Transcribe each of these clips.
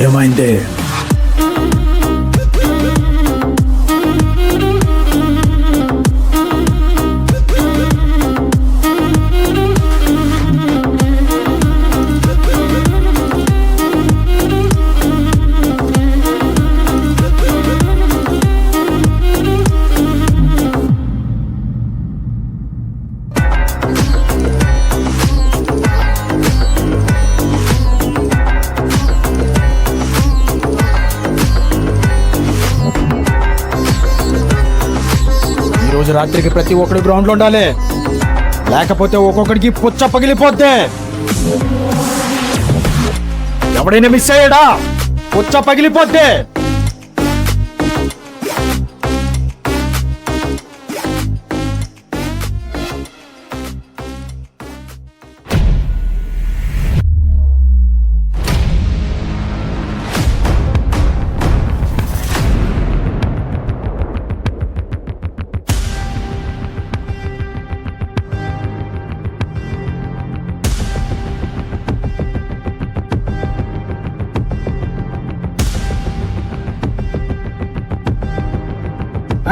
ఏమైంది? ఈరోజు రాత్రికి ప్రతి ఒక్కడు గ్రౌండ్ లో ఉండాలి, లేకపోతే ఒక్కొక్కడికి పుచ్చ పగిలిపోద్ది. ఎవడైనా మిస్ అయ్యాడా పుచ్చ పగిలిపోద్ది.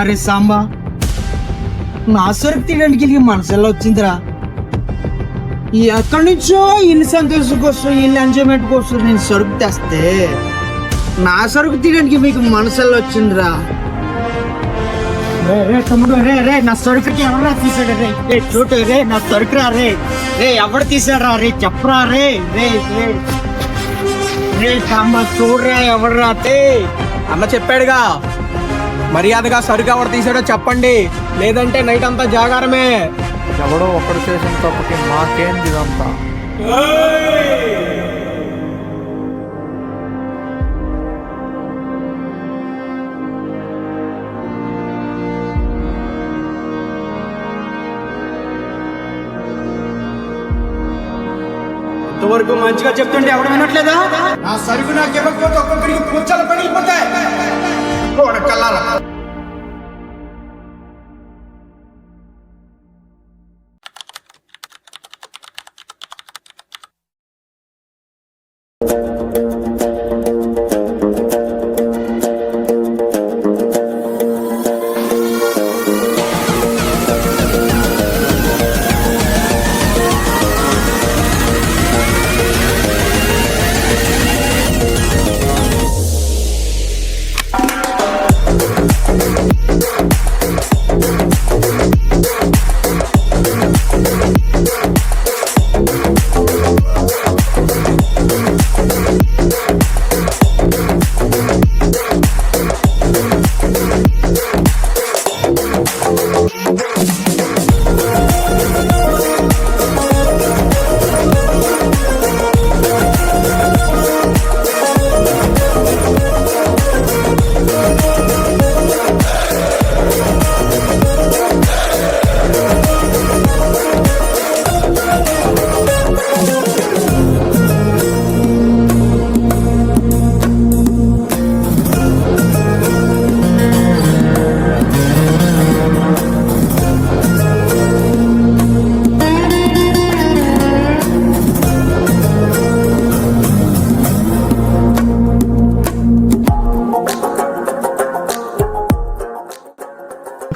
అరే సాంబా, నా సరుకు తీయడానికి మనసులో వచ్చిందిరా. ఎక్కడి నుంచో ఇన్ని సంతోషం కోసం ఇన్ని ఎంజాయ్మెంట్ కోసం నేను సరుకు తెస్తే నా సరుకు తీయడానికి మీకు మనసులో వచ్చిందిరా. రే తమ్ముడు, రే నా సరుకుకి ఎవరా తీసాడు? రే చూడు, రే నా సరుకురా. రే ఎవడు తీసాడు? రే చెప్పరా. రే రే రే రే సాంబా, చూడరా ఎవడరా. అన్న చెప్పాడుగా, మర్యాదగా సరుకు ఎవరు తీసాడో చెప్పండి, లేదంటే నైట్ అంతా జాగారమే. ఎవడో ఒక్కడు చేసిన తప్పకి మాకేంది ఇదంతా? ఇంతవరకు మంచిగా చెప్తుంటే ఎవడు వినట్లేదా? నా సరుకు నాకు ఇవ్వకపోతే ఒక్కొక్కడికి పుచ్చలు పడిపోతాయి. కల్లారా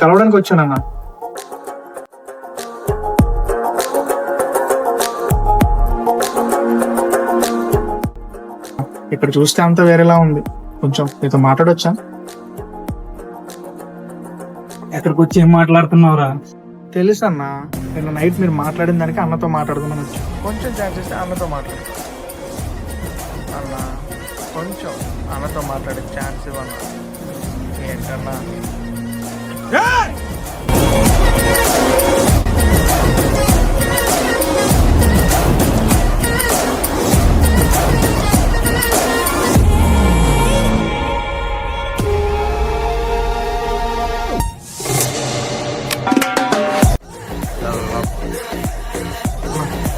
కలవడానికి వచ్చానన్నా. ఇక్కడ చూస్తే అంతా వేరేలా ఉంది. కొంచెం నీతో మాట్లాడొచ్చా? ఎక్కడికి వచ్చి ఏం మాట్లాడుతున్నావురా? తెలుసు అన్న, నిన్న నైట్ మీరు మాట్లాడిన దానికి అన్నతో మాట్లాడుకుందామని వచ్చా. కొంచెం ఛాన్స్ ఇస్తే అన్నతో మాట్లాడు అన్న. కొంచెం అన్నతో మాట్లాడే ఛాన్స్ ఇవ్వన్నా. ఏంటన్నా?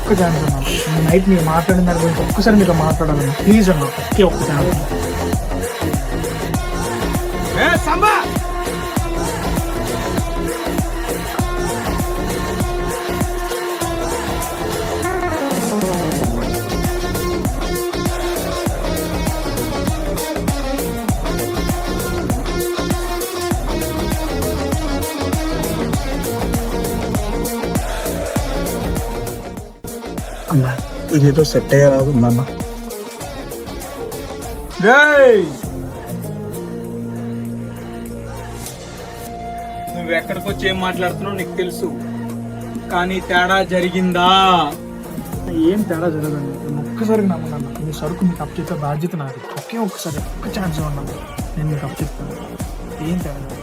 ఒక్క ఛాన్స్ అన్న, నైట్ మీరు మాట్లాడిన దాని గురించి ఒక్కసారి మీతో మాట్లాడాలన్నా ప్లీజ్ అన్న. ఒక్క ఛాన్స్. ఇదేదో సెట్ అయ్యేలాగుందన్న. నువ్వు ఎక్కడికి వచ్చి ఏం మాట్లాడుతున్నావు నీకు తెలుసు, కానీ తేడా జరిగిందా? ఏం తేడా జరగదండి. ఒక్కసారి నమ్మన్నా, మీ సరుకు మీకు అప్పచెప్పే బాధ్యత నాది. ఒక్కసారి ఒక్క ఛాన్స్ ఉన్నా నేను మీకు అప్పచెప్తాను. ఏం తేడా జరగదు.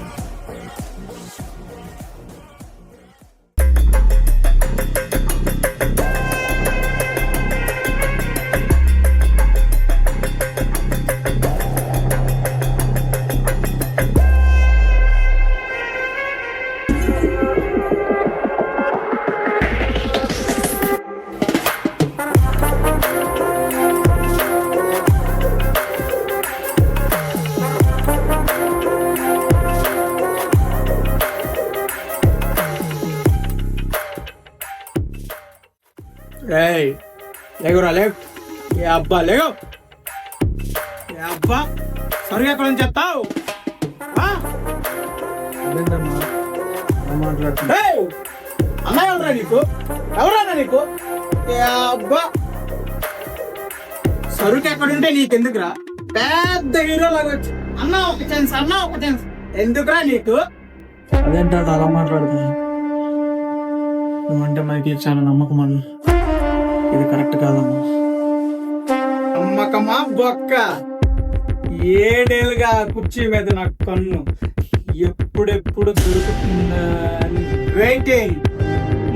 లేగురా లేవు. ఏ అబ్బా లేవు. ఏ అబ్బా సరిగా ఎక్కడ నుంచి చెప్తావు? అన్నా ఎవరా నీకు? ఎవరన్నా నీకు? ఏ అబ్బా సరుకు ఎక్కడుంటే నీకెందుకురా? పెద్ద హీరో లాగా వచ్చి అన్నా ఒక ఛాన్స్, అన్నా ఒక ఛాన్స్ ఎందుకురా నీకు? అదేంటో అలా మాట్లాడుతుంది. నువ్వంటే మనకి చాలా నమ్మకం అన్న. ఇది కరెక్ట్ కాదమ్మా. నమ్మకమా బొక్క? ఏడేళ్ళుగా కుర్చీ మీద నా కన్ను ఎప్పుడెప్పుడు దొరుకుతుందా వెయిటింగ్.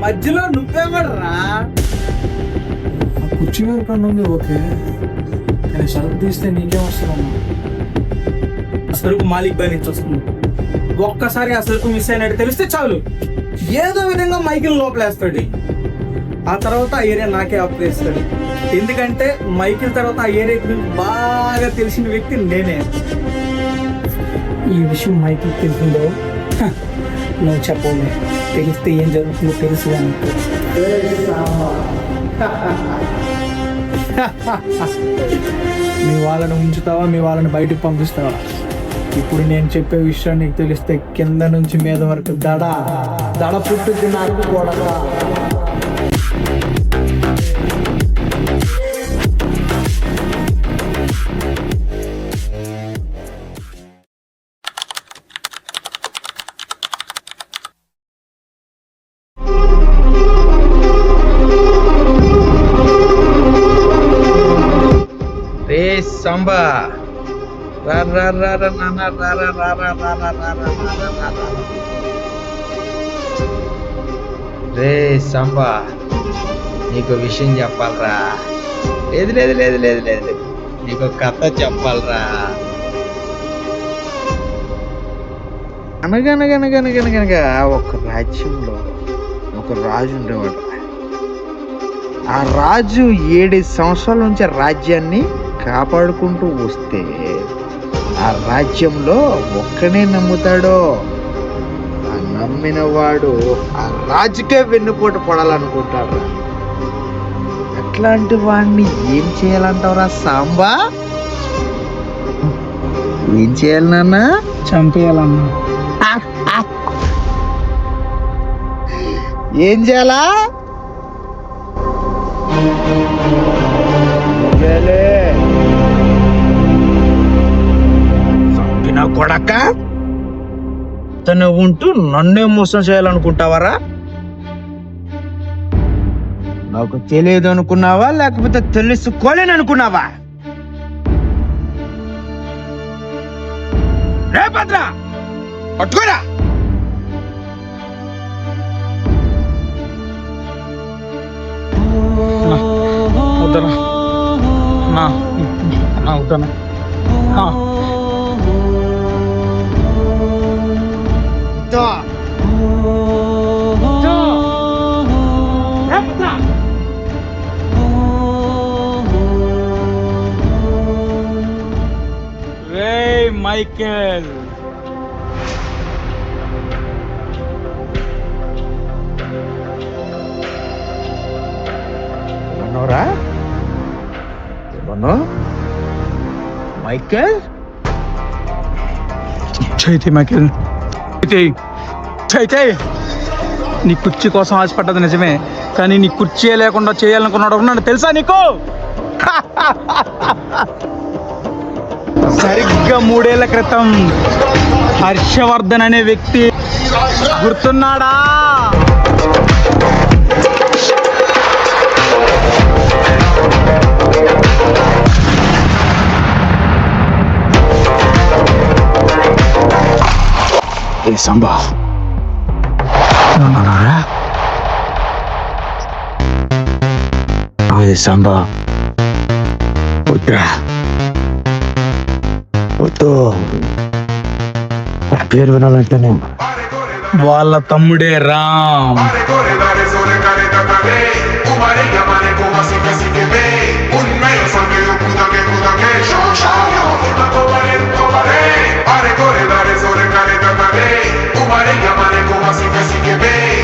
మధ్యలో నువ్వేమడరా? కుర్చీ మీద కన్ను ఉంది ఓకే, కానీ సరుకు తీస్తే నీకేం వస్తుందమ్మా? సరుకు మాలిక్ బాయ్ నుంచి వస్తుంది. ఒక్కసారి ఆ సరుకు మిస్ అయినట్టు తెలిస్తే చాలు, ఏదో విధంగా మైకిల్ లోపలేస్తాడు. ఆ తర్వాత ఆ ఏరియా నాకే అప్పేస్తాడు. ఎందుకంటే మైకిల్ తర్వాత ఆ ఏరియా గురించి బాగా తెలిసిన వ్యక్తి నేనే. ఈ విషయం మైకిల్ తెలిసిందో నువ్వు చెప్పలే. తెలిస్తే ఏం జరుగుతుందో తెలుసు. మీ వాళ్ళని ఉంచుతావా, మీ వాళ్ళని బయటకు పంపిస్తావా? ఇప్పుడు నేను చెప్పే విషయం నీకు తెలిస్తే కింద నుంచి మీద వరకు దడ పుట్టుద్ది నాకు కూడా. సంబా రా రా రా రా నాన్న రా రా రా రా రా రా రా రా రా రా. రే సంబా, నీకు విషయం చెప్పాలరా. లేదు లేదు లేదు లేదు లేదు నీకు కథ చెప్పాలరా. అనగనగనగనగనగనగా ఒక రాజ్యంలో ఒక రాజు ఉండేవాడు. ఆ రాజు 7 సంవత్సరాల నుంచి రాజ్యాన్ని కాపాడుకుంటూ వస్తే ఆ రాజ్యంలో ఒక్కనే నమ్ముతాడో, ఆ నమ్మిన వాడు ఆ రాజుకే వెన్నుపోటు పడాలనుకుంటాడు. అట్లాంటి వాడిని ఏం చేయాలంటావురా సాంబా? ఏం చేయాలి నాన్న? చంపేయాలన్నా. ఏం చేయాలా? చంపిన కొడక, తను ఉంటూ నన్నే మోసం చేయాలనుకుంటావరా? నాకు తెలియదు అనుకున్నావా, లేకపోతే తెలుసుకోలేను అనుకున్నావా? రే భద్ర, పట్టుకోరా. వద్దనా వద్దనా. రే మైకేల్, ఏమన్నావురా? ఏమన్నా మైకేల్? చైతే మైకేల్, చైతే నీ కుర్చీ కోసం ఆశపడ్డది నిజమే, కానీ నీ కుర్చీ లేకుండా చేయాలనుకున్నాడు నన్ను తెలుసా నీకు? సరిగ్గా 3 ఏళ్ల క్రితం హర్షవర్ధన్ అనే వ్యక్తి గుర్తున్నాడా? ఏ సంబా సంబా వద్దురా, వద్దు. పేరు వినాలంటేనే వాళ్ళ తమ్ముడే రామ్.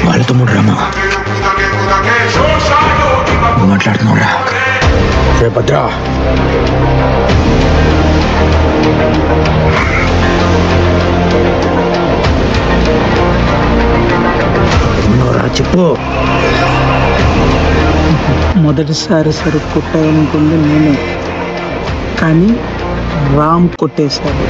వాళ్ళ తమ్ముడు రామా మాట్లాడుతున్నావురా? రే భద్రా, చెప్పు. మొదటిసారి సరుకు కొట్టాలనుకుంది నేనే, కానీ రామ్ కొట్టేశాడు.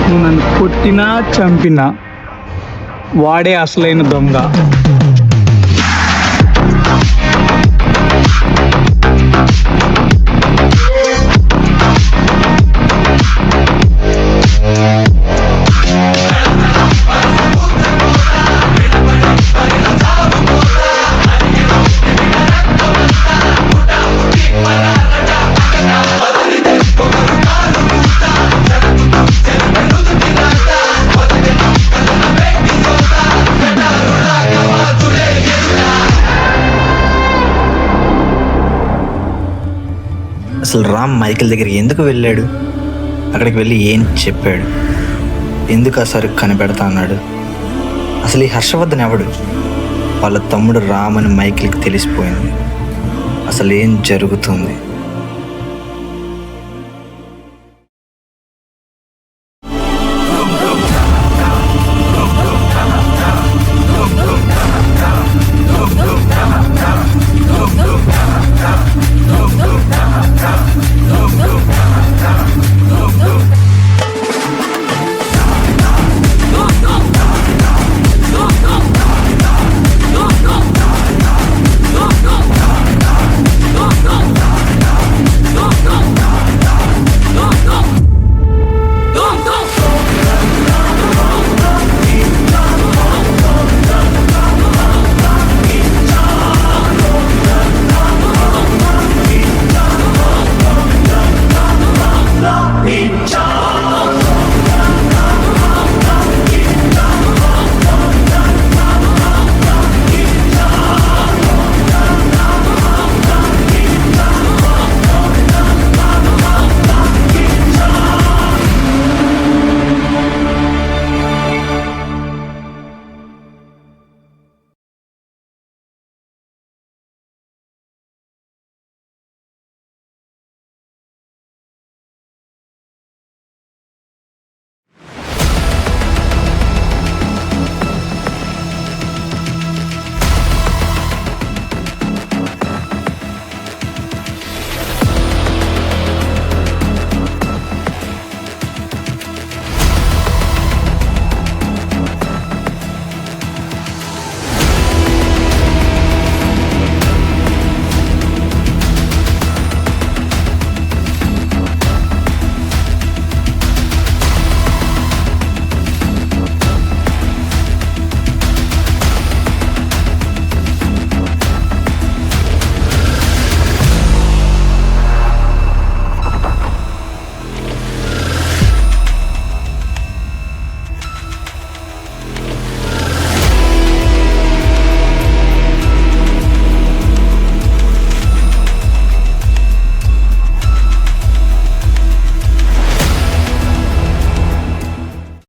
నువ్వు నన్ను కొట్టినా చంపినా వాడే అసలైన దొంగ. అసలు రామ్ మైకిల్ దగ్గరికి ఎందుకు వెళ్ళాడు? అక్కడికి వెళ్ళి ఏం చెప్పాడు? ఎందుకు ఆ సరుకు కనిపెడతా అన్నాడు? అసలు ఈ హర్షవర్ధన్ ఎవడు? వాళ్ళ తమ్ముడు రామ్ అని మైకిల్కి తెలిసిపోయింది. అసలు ఏం జరుగుతుంది?